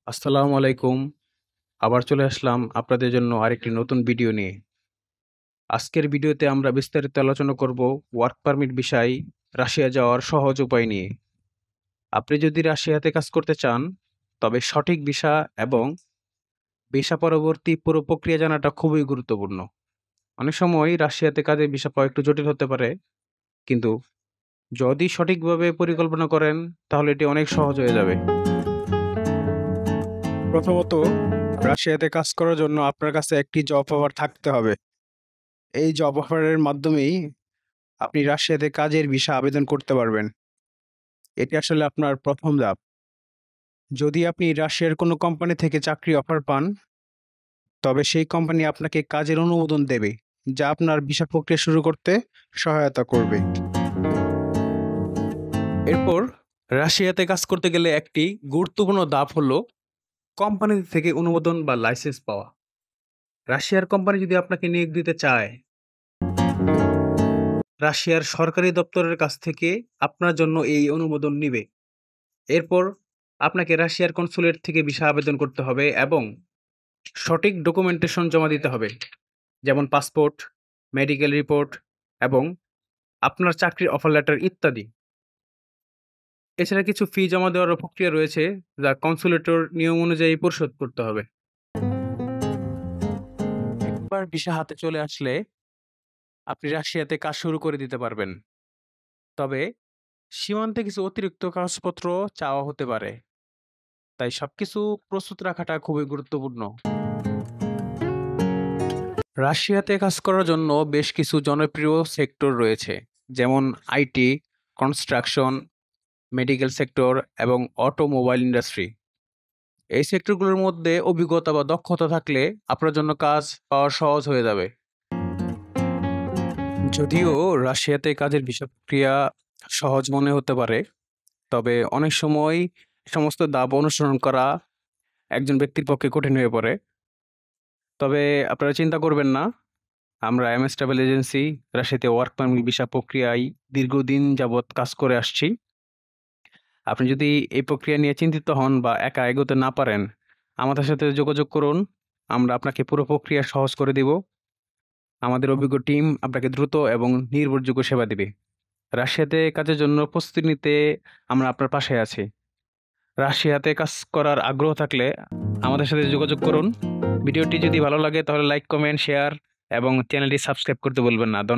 আসসালামু আলাইকুম। আবার চলে আসলাম আপনাদের জন্য আরেকটি নতুন ভিডিও নিয়ে। আজকের ভিডিওতে আমরা বিস্তারিত আলোচনা করব ওয়ার্ক পারমিট বিষয় রাশিয়া যাওয়ার সহজ উপায় নিয়ে। আপনি যদি রাশিয়াতে কাজ করতে চান, তবে সঠিক ভিসা এবং ভিসা পরবর্তী পুরো প্রক্রিয়া জানাটা খুবই গুরুত্বপূর্ণ। অনেক সময় রাশিয়াতে কাজের ভিসা পাওয়া একটু জটিল হতে পারে, কিন্তু যদি সঠিকভাবে পরিকল্পনা করেন, তাহলে এটি অনেক সহজ হয়ে যাবে। প্রথমত, রাশিয়াতে কাজ করার জন্য আপনার কাছে একটি জব অফার থাকতে হবে। এই জব অফারের মাধ্যমেই আপনি রাশিয়াতে কাজের ভিসা আবেদন করতে পারবেন। এটি আসলে আপনার প্রথম ধাপ। যদি আপনি রাশিয়ার কোনো কোম্পানি থেকে চাকরি অফার পান, তবে সেই কোম্পানি আপনাকে কাজের অনুমোদন দেবে, যা আপনার ভিসা প্রক্রিয়া শুরু করতে সহায়তা করবে। এরপর রাশিয়াতে কাজ করতে গেলে একটি গুরুত্বপূর্ণ ধাপ হলো কোম্পানি থেকে অনুমোদন বা লাইসেন্স পাওয়া। রাশিয়ার কোম্পানি যদি আপনাকে নিয়োগ দিতে চায়, রাশিয়ার সরকারি দপ্তরের কাছ থেকে আপনার জন্য এই অনুমোদন নিবে। এরপর আপনাকে রাশিয়ার কনসুলেট থেকে ভিসা আবেদন করতে হবে এবং সঠিক ডকুমেন্টেশন জমা দিতে হবে, যেমন পাসপোর্ট, মেডিকেল রিপোর্ট এবং আপনার চাকরির অফার লেটার ইত্যাদি। এছাড়া কিছু ফি জমা দেওয়ার প্রক্রিয়া রয়েছে, যা কনসুলেটর নিয়ম অনুযায়ী পরিশোধ করতে হবে। একবার ভিসা হাতে চলে আসলে আপনি রাশিয়াতে কাজ শুরু করে দিতে পারবেন। তবে সীমান্তে কিছু অতিরিক্ত কাগজপত্র চাওয়া হতে পারে, তাই সবকিছু প্রস্তুত রাখাটা খুবই গুরুত্বপূর্ণ। রাশিয়াতে কাজ করার জন্য বেশ কিছু জনপ্রিয় সেক্টর রয়েছে, যেমন আইটি, কনস্ট্রাকশন, মেডিকেল সেক্টর এবং অটোমোবাইল ইন্ডাস্ট্রি। এই সেক্টরগুলোর মধ্যে অভিজ্ঞতা বা দক্ষতা থাকলে আপনার জন্য কাজ পাওয়া সহজ হয়ে যাবে। যদিও রাশিয়াতে কাজের ভিসা প্রক্রিয়া সহজ মনে হতে পারে, তবে অনেক সময় সমস্ত ধাপ অনুসরণ করা একজন ব্যক্তির পক্ষে কঠিন হয়ে পড়ে। তবে আপনারা চিন্তা করবেন না, আমরা এমএস ট্রাভেল এজেন্সি রাশিয়াতে ওয়ার্ক পারমিট ভিসা প্রক্রিয়ায় দীর্ঘদিন যাবৎ কাজ করে আসছি। আপনি যদি এই প্রক্রিয়া নিয়ে চিন্তিত হন বা একা এগোতে না পারেন, আমাদের সাথে যোগাযোগ করুন। আমরা আপনাকে পুরো প্রক্রিয়া সহজ করে দিব। আমাদের অভিজ্ঞ টিম আপনাকে দ্রুত এবং নির্ভরযোগ্য সেবা দিবে। রাশিয়াতে কাজের জন্য প্রস্তুতি নিতে আমরা আপনার পাশে আছি। রাশিয়াতে কাজ করার আগ্রহ থাকলে আমাদের সাথে যোগাযোগ করুন। ভিডিওটি যদি ভালো লাগে তাহলে লাইক, কমেন্ট, শেয়ার এবং চ্যানেলটি সাবস্ক্রাইব করতে বলবেন না। ধন্যবাদ।